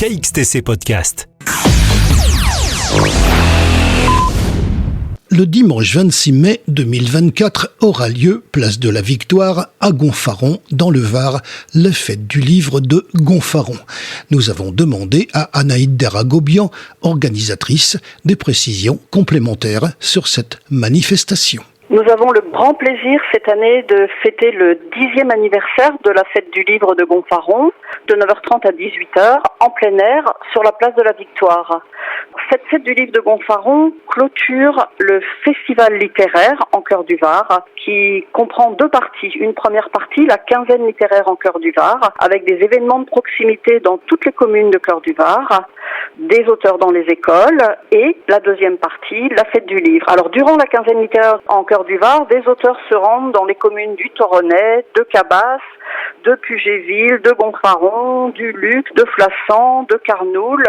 KXTC Podcast. Le dimanche 26 mai 2024 aura lieu, place de la Victoire, à Gonfaron, dans le Var, la fête du livre de Gonfaron. Nous avons demandé à Anaïde Deragobian, organisatrice, des précisions complémentaires sur cette manifestation. Nous avons le grand plaisir cette année de fêter le 10e anniversaire de la fête du livre de Gonfaron, de 9h30 à 18h, en plein air, sur la place de la Victoire. Cette fête du livre de Gonfaron clôture le festival littéraire en Cœur du Var, qui comprend deux parties. Une première partie, la quinzaine littéraire en Cœur du Var, avec des événements de proximité dans toutes les communes de Cœur du Var, des auteurs dans les écoles, et la deuxième partie, la fête du livre. Alors, durant la quinzaine littéraire en Cœur du Var, des auteurs se rendent dans les communes du Toronnais, de Cabas, de Pugéville, de Gonfaron, du Luc, de Flassan, de Carnoul,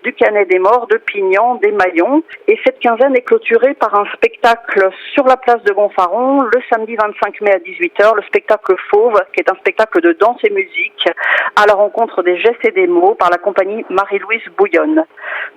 du Canet-des-Morts, de Pignan, des Maillons. Et cette quinzaine est clôturée par un spectacle sur la place de Gonfaron, le samedi 25 mai à 18h, le spectacle Fauve, qui est un spectacle de danse et musique, à la rencontre des gestes et des mots par la compagnie Marie-Louise Bouillonne.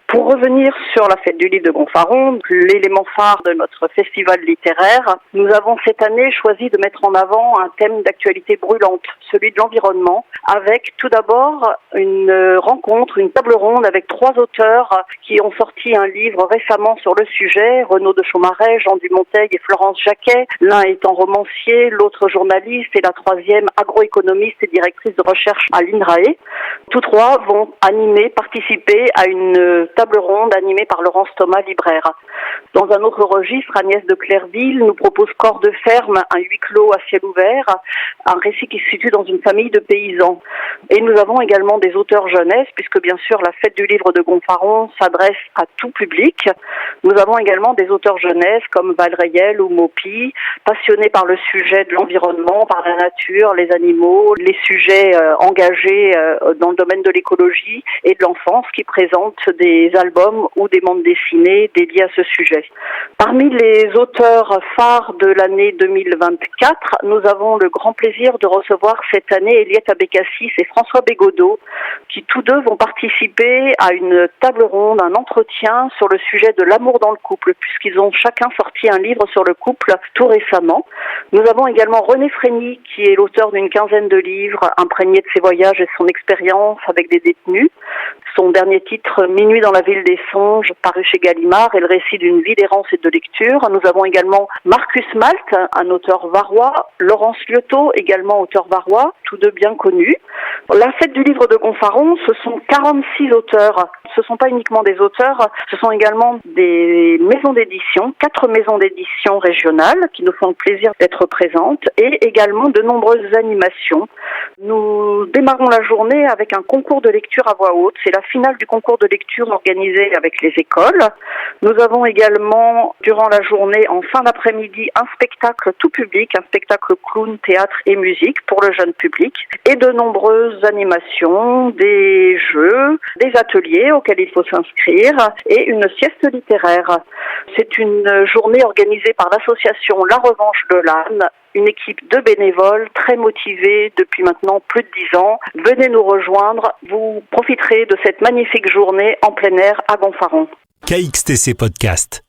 Pour revenir sur la fête du livre de Gonfaron, l'élément phare de notre festival littéraire, nous avons cette année choisi de mettre en avant un thème d'actualité brûlante, celui de l'environnement, avec tout d'abord une rencontre, une table ronde avec trois auteurs qui ont sorti un livre récemment sur le sujet, Renaud de Chaumaret, Jean Dumontaigne et Florence Jacquet, l'un étant romancier, l'autre journaliste et la troisième agroéconomiste et directrice de recherche à l'INRAE. Tous trois vont participer à une table ronde animée par Laurence Thomas, libraire. Dans un autre registre, Agnès de Clerville nous propose Corps de ferme, un huis clos à ciel ouvert, un récit qui se situe dans une famille de paysans. Et nous avons également des auteurs jeunesse, puisque bien sûr la fête du livre de Gonfaron s'adresse à tout public. Nous avons également des auteurs jeunesse comme Valrayel ou Maupi, passionnés par le sujet de l'environnement, par la nature, les animaux, les sujets engagés dans le domaine de l'écologie et de l'enfance, qui présentent des albums ou des bandes dessinées dédiées à ce sujet. Parmi les auteurs phares de l'année 2024, nous avons le grand plaisir de recevoir cette année Eliette Abécassis et François Bégodeau, qui tous deux vont participer à une table ronde, un entretien sur le sujet de l'amour dans le couple, puisqu'ils ont chacun sorti un livre sur le couple tout récemment. Nous avons également René Frény, qui est l'auteur d'une quinzaine de livres imprégnés de ses voyages et de son expérience avec des détenus. Son dernier titre, Minuit dans la ville des songes, paru chez Gallimard, est le récit d'une vie d'errance et de lecture. Nous avons également Marcus Malte, un auteur varois, Laurence Liotto, également auteur varois, tous deux bien connus. La fête du livre de Gonfaron, ce sont 46 auteurs. Ce ne sont pas uniquement des auteurs, ce sont également des maisons d'édition, 4 maisons d'édition régionales qui nous font le plaisir d'être présentes, et également de nombreuses animations. Nous démarrons la journée avec un concours de lecture à voix haute. C'est la finale du concours de lecture organisé avec les écoles. Nous avons également, durant la journée, en fin d'après-midi, un spectacle tout public, un spectacle clown, théâtre et musique pour le jeune public, et de nombreuses animations, des jeux, des ateliers auxquels il faut s'inscrire, et une sieste littéraire. C'est une journée organisée par l'association La Revanche de l'Âne, une équipe de bénévoles très motivés depuis maintenant plus de 10 ans. Venez nous rejoindre, vous profiterez de cette magnifique journée en plein air à Gonfaron. KXTC Podcast.